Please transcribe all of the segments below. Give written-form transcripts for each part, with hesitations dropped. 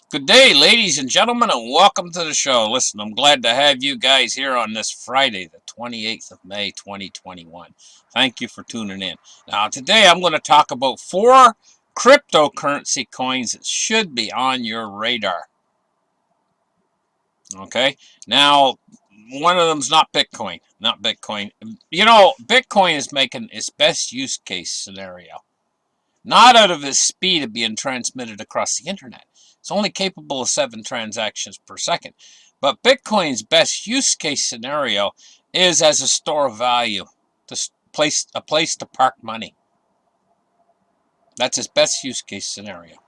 Good day, ladies and gentlemen, and welcome to the show. Listen, I'm glad to have you guys here on this Friday, the 28th of May, 2021. Thank you for tuning in. Now, today I'm going to talk about 4 cryptocurrency coins that should be on your radar. Okay? Now, one of them's not Bitcoin. Not Bitcoin. You know, Bitcoin is making its best use case scenario. Not out of its speed of being transmitted across the internet. It's only capable of 7 transactions per second. But Bitcoin's best use case scenario is as a store of value, a place to park money. That's its best use case scenario.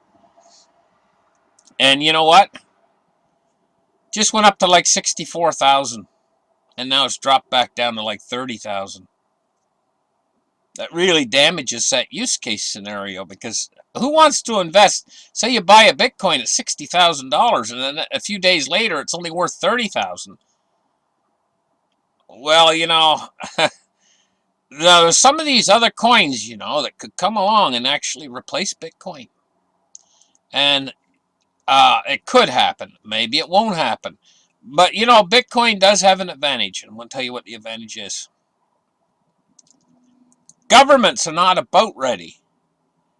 And you know what? Just went up to like 64,000, and now it's dropped back down to like 30,000. That really damages that use case scenario, because who wants to invest? Say you buy a Bitcoin at $60,000 and then a few days later it's only worth 30,000. Well, there's some of these other coins, that could come along and actually replace Bitcoin. And it could happen. Maybe it won't happen. But, Bitcoin does have an advantage. And I'm going to tell you what the advantage is. Governments are not about ready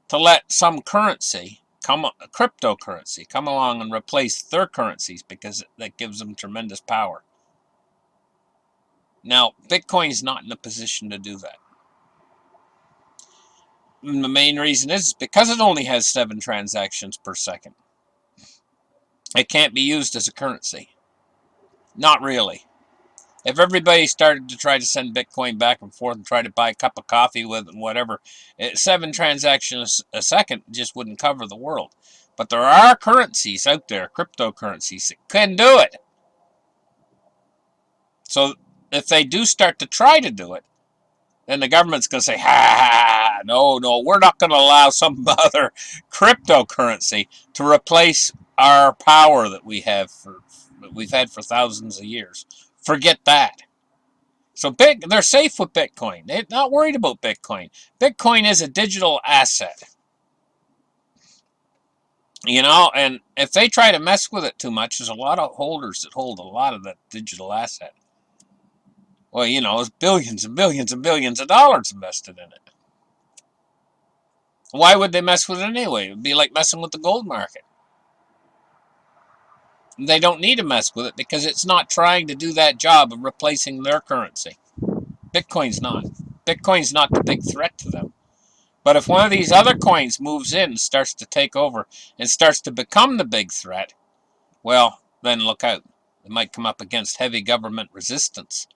to let some currency, cryptocurrency, come along and replace their currencies, because that gives them tremendous power. Now, Bitcoin's not in a position to do that. And the main reason is because it only has 7 transactions per second. It can't be used as a currency. Not really. If everybody started to try to send Bitcoin back and forth and try to buy a cup of coffee with it and whatever, 7 transactions a second just wouldn't cover the world. But there are currencies out there, cryptocurrencies, that can do it. So if they do start to try to do it, then the government's going to say, no, we're not going to allow some other cryptocurrency to replace our power that we've had for thousands of years. Forget that. So they're safe with Bitcoin. They're not worried about Bitcoin. Bitcoin is a digital asset. And if they try to mess with it too much, there's a lot of holders that hold a lot of that digital asset. Well, there's billions and billions and billions of dollars invested in it. Why would they mess with it anyway? It would be like messing with the gold market. They don't need to mess with it because it's not trying to do that job of replacing their currency. Bitcoin's not. Bitcoin's not the big threat to them. But if one of these other coins moves in and starts to take over and starts to become the big threat, well, then look out. It might come up against heavy government resistance.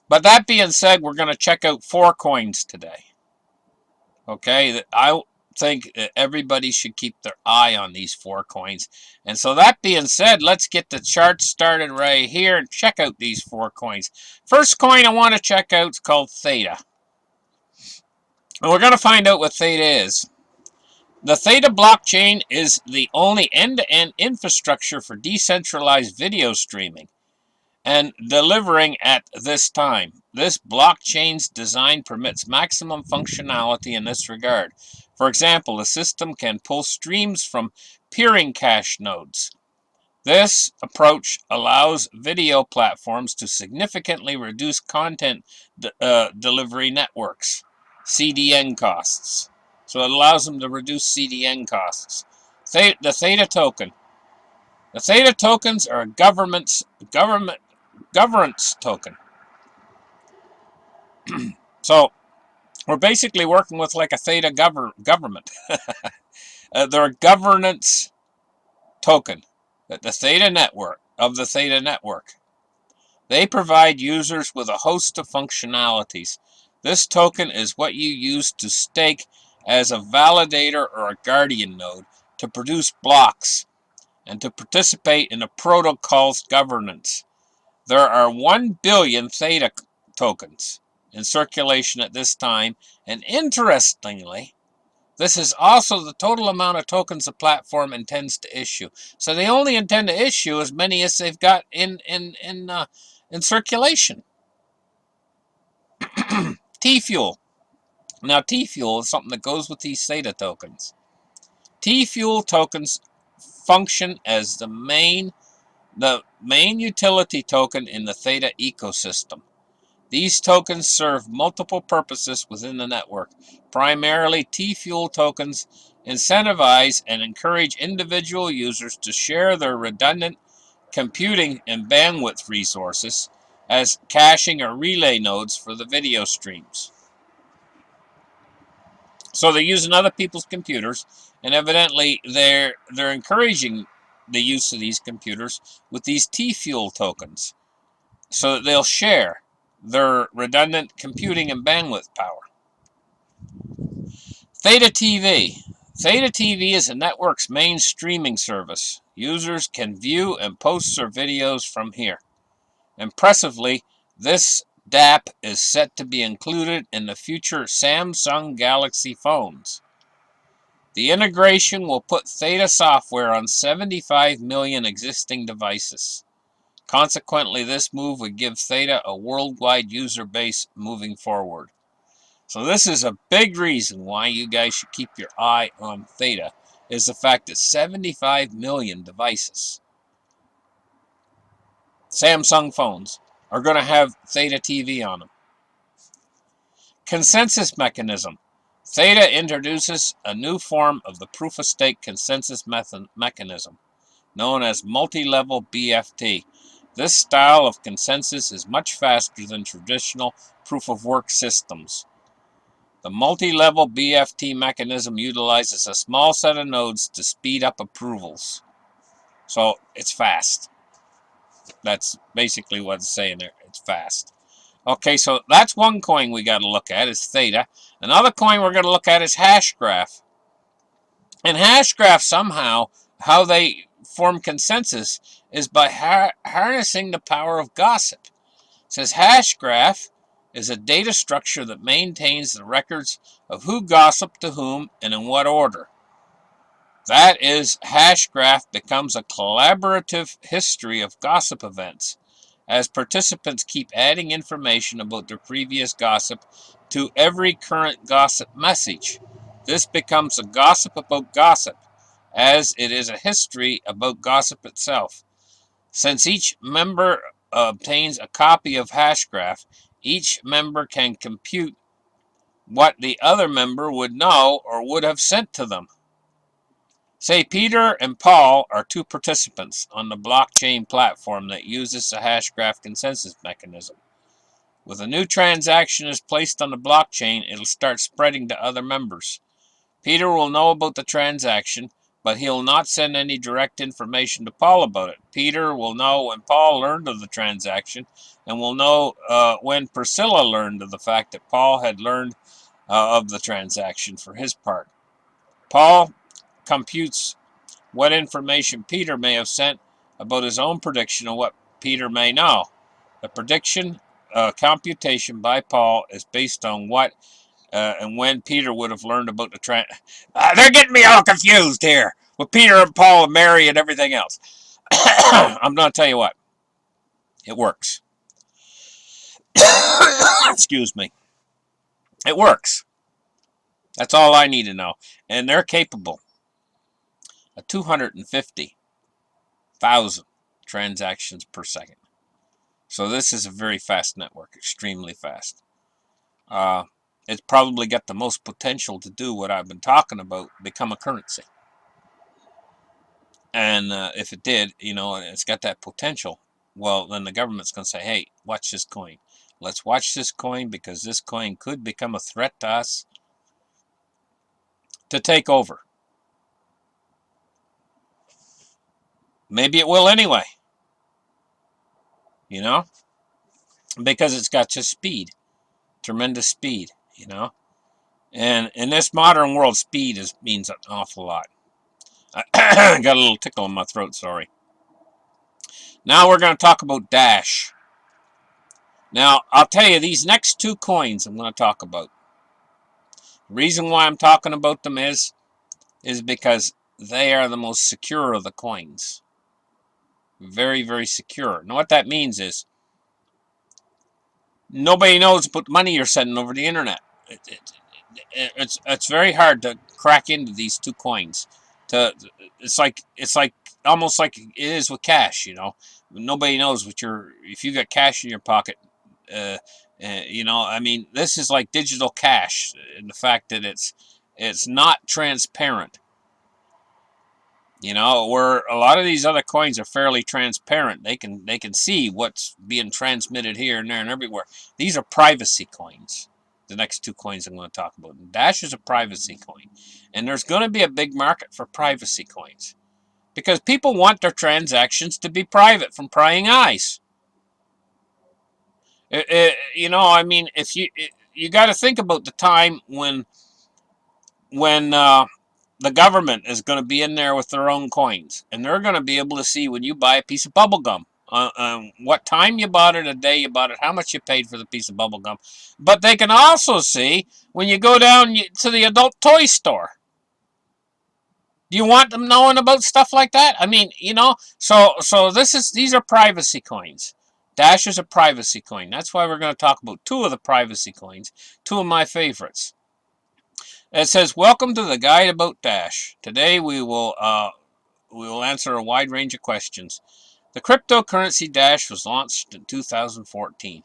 But that being said, we're going to check out 4 coins today. Okay, I think everybody should keep their eye on these 4 coins. And so that being said, let's get the chart started right here and check out these 4 coins. First coin I want to check out is called Theta. And we're going to find out what Theta is. The Theta blockchain is the only end-to-end infrastructure for decentralized video streaming and delivering at this time. This blockchain's design permits maximum functionality in this regard. For example, the system can pull streams from peering cache nodes. This approach allows video platforms to significantly reduce content delivery networks, CDN costs. So it allows them to reduce CDN costs. The Theta token. The Theta tokens are a governance token. So we're basically working with like a Theta government. They're a governance token. The Theta network of the Theta network. They provide users with a host of functionalities. This token is what you use to stake as a validator or a guardian node to produce blocks and to participate in a protocol's governance. There are 1 billion Theta tokens in circulation at this time, and interestingly, this is also the total amount of tokens the platform intends to issue. So they only intend to issue as many as they've got in circulation. T-Fuel. Now, T-Fuel is something that goes with these Theta tokens. T-Fuel tokens function as the main utility token in the Theta ecosystem. These tokens serve multiple purposes within the network. Primarily, T-Fuel tokens incentivize and encourage individual users to share their redundant computing and bandwidth resources as caching or relay nodes for the video streams. So they're using other people's computers, and evidently they're encouraging the use of these computers with these T-Fuel tokens, so that they'll share their redundant computing and bandwidth power. Theta TV. Theta TV is the network's main streaming service. Users can view and post their videos from here. Impressively, this DAP is set to be included in the future Samsung Galaxy phones. The integration will put Theta software on 75 million existing devices. Consequently, this move would give Theta a worldwide user base moving forward. So this is a big reason why you guys should keep your eye on Theta, is the fact that 75 million devices, Samsung phones, are going to have Theta TV on them. Consensus mechanism. Theta introduces a new form of the proof-of-stake consensus mechanism, known as multi-level BFT. This style of consensus is much faster than traditional proof-of-work systems. The multi-level BFT mechanism utilizes a small set of nodes to speed up approvals. So it's fast. That's basically what it's saying there. It's fast. Okay, so that's one coin we got to look at is Theta. Another coin we're going to look at is Hashgraph. And Hashgraph somehow, how they form consensus is by harnessing the power of gossip. It says Hashgraph is a data structure that maintains the records of who gossiped to whom and in what order. That is, Hashgraph becomes a collaborative history of gossip events, as participants keep adding information about their previous gossip to every current gossip message. This becomes a gossip about gossip, as it is a history about gossip itself. Since each member obtains a copy of Hashgraph, each member can compute what the other member would know or would have sent to them. Say Peter and Paul are two participants on the blockchain platform that uses the Hashgraph consensus mechanism. When a new transaction is placed on the blockchain, it'll start spreading to other members. Peter will know about the transaction, but he'll not send any direct information to Paul about it. Peter will know when Paul learned of the transaction, and will know when Priscilla learned of the fact that Paul had learned of the transaction for his part. Paul computes what information Peter may have sent about his own prediction of what Peter may know. The prediction computation by Paul is based on what and when Peter would have learned about the they're getting me all confused here with Peter and Paul and Mary and everything else. I'm going to tell you what. It works. Excuse me. It works. That's all I need to know. And they're capable of 250,000 transactions per second. So this is a very fast network, extremely fast. It's probably got the most potential to do what I've been talking about, become a currency. And if it did, it's got that potential, well, then the government's going to say, hey, watch this coin. Let's watch this coin because this coin could become a threat to us to take over. Maybe it will anyway. Because it's got just speed. Tremendous speed, And in this modern world, speed means an awful lot. I got a little tickle in my throat, sorry. Now we're going to talk about Dash. Now, I'll tell you, these next two coins I'm going to talk about. The reason why I'm talking about them is because they are the most secure of the coins. Very, very secure. Now, what that means is nobody knows about the money you're sending over the internet. It's very hard to crack into these two coins. It's like almost like it is with cash. Nobody knows if you got cash in your pocket. I mean, this is like digital cash in the fact that it's not transparent. Where a lot of these other coins are fairly transparent. They can see what's being transmitted here and there and everywhere. These are privacy coins. The next two coins I'm going to talk about. Dash is a privacy coin. And there's going to be a big market for privacy coins. Because people want their transactions to be private from prying eyes. I mean, if you got to think about the time when the government is going to be in there with their own coins, and they're going to be able to see when you buy a piece of bubble gum, what time you bought it, a day you bought it, how much you paid for the piece of bubble gum. But they can also see when you go down to the adult toy store. Do you want them knowing about stuff like that? I mean, so these are privacy coins. Dash is a privacy coin. That's why we're going to talk about two of the privacy coins, two of my favorites. It says, "Welcome to the guide about Dash. Today we will answer a wide range of questions." The cryptocurrency Dash was launched in 2014.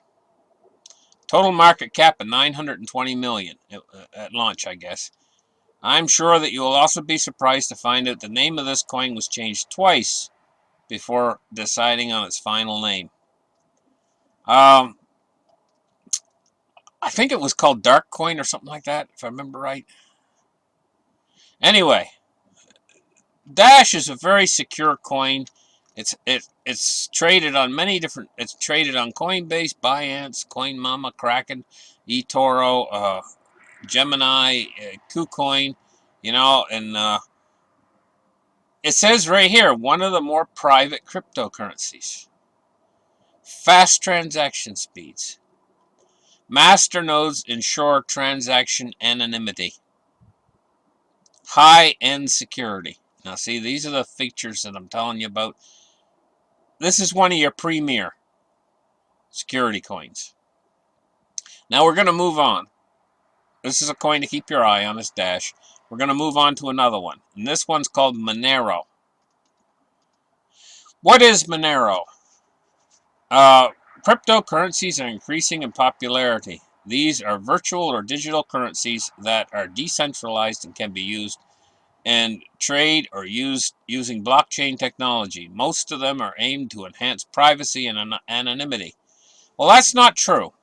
Total market cap of 920 million at launch, I guess. I'm sure that you will also be surprised to find out the name of this coin was changed twice before deciding on its final name. I think it was called Dark Coin or something like that, if I remember right. Anyway, Dash is a very secure coin. It's traded on many different. It's traded on Coinbase, Binance, CoinMama, Kraken, eToro, Gemini, KuCoin. And it says right here, one of the more private cryptocurrencies. Fast transaction speeds. Masternodes ensure transaction anonymity. High-end security. Now see, these are the features that I'm telling you about. This is one of your premier security coins. Now we're going to move on. This is a coin to keep your eye on, this Dash. We're going to move on to another one. And this one's called Monero. What is Monero? Cryptocurrencies are increasing in popularity. These are virtual or digital currencies that are decentralized and can be used and trade or used using blockchain technology. Most of them are aimed to enhance privacy and anonymity. Well, that's not true.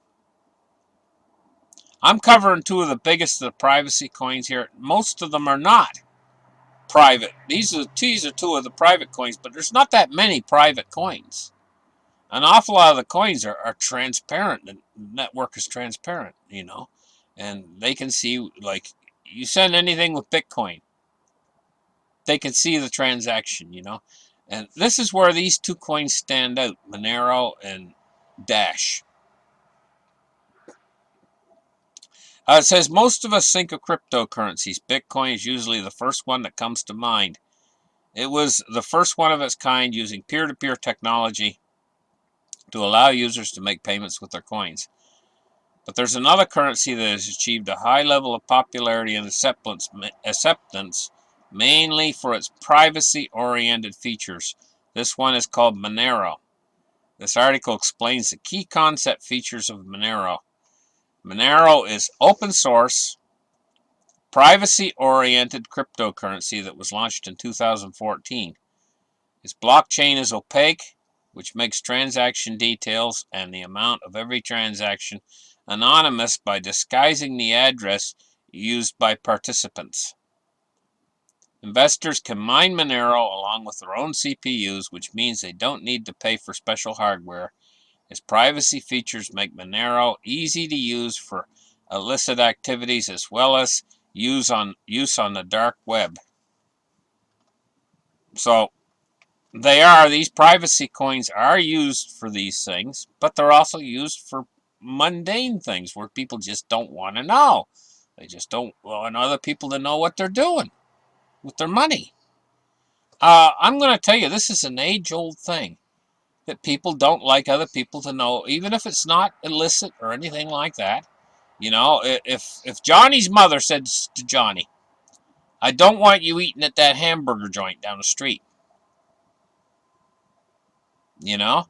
I'm covering two of the biggest of the privacy coins here. Most of them are not private. These are two of the private coins, but there's not that many private coins. An awful lot of the coins are transparent. The network is transparent, and they can see, like, you send anything with Bitcoin, they can see the transaction, and this is where these two coins stand out, Monero and Dash. It says, most of us think of cryptocurrencies. Bitcoin is usually the first one that comes to mind. It was the first one of its kind using peer-to-peer technology to allow users to make payments with their coins. But there's another currency that has achieved a high level of popularity and acceptance mainly for its privacy-oriented features. This one is called Monero. This article explains the key concept features of Monero. Monero is open source, privacy-oriented cryptocurrency that was launched in 2014. Its blockchain is opaque, which makes transaction details and the amount of every transaction anonymous by disguising the address used by participants. Investors can mine Monero along with their own CPUs, which means they don't need to pay for special hardware. Its privacy features make Monero easy to use for illicit activities as well as use on the dark web. So these privacy coins are used for these things, but they're also used for mundane things where people just don't want to know. They just don't want other people to know what they're doing with their money. I'm going to tell you, this is an age-old thing that people don't like other people to know, even if it's not illicit or anything like that. If Johnny's mother said to Johnny, "I don't want you eating at that hamburger joint down the street," you know?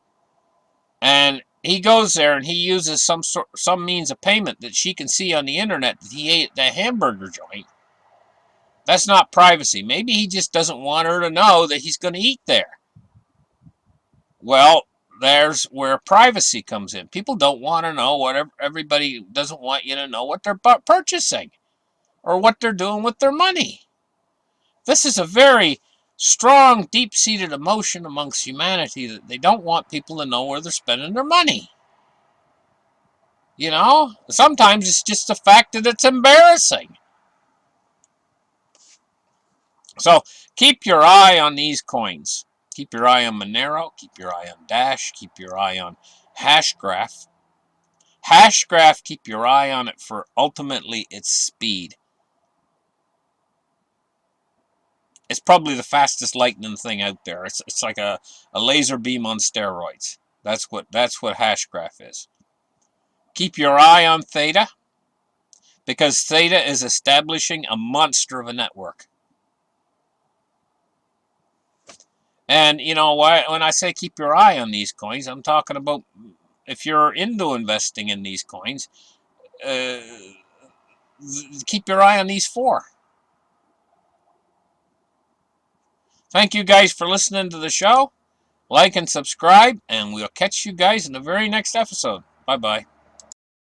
And he goes there and he uses some means of payment that she can see on the internet that he ate at that hamburger joint. That's not privacy. Maybe he just doesn't want her to know that he's going to eat there. Well, there's where privacy comes in. People don't want to know what everybody doesn't want you to know what they're purchasing or what they're doing with their money. This is a very strong, deep-seated emotion amongst humanity that they don't want people to know where they're spending their money. You know, sometimes it's just the fact that it's embarrassing. So keep your eye on these coins. Keep your eye on Monero. Keep your eye on Dash. Keep your eye on Hashgraph. Hashgraph, keep your eye on it for ultimately its speed. It's probably the fastest lightning thing out there. It's like a laser beam on steroids. That's what Hashgraph is. Keep your eye on Theta, because Theta is establishing a monster of a network. And you know what? When I say keep your eye on these coins, I'm talking about if you're into investing in these coins, uh, keep your eye on these four. Thank you guys for listening to the show. Like and subscribe, and we'll catch you guys in the very next episode. Bye-bye.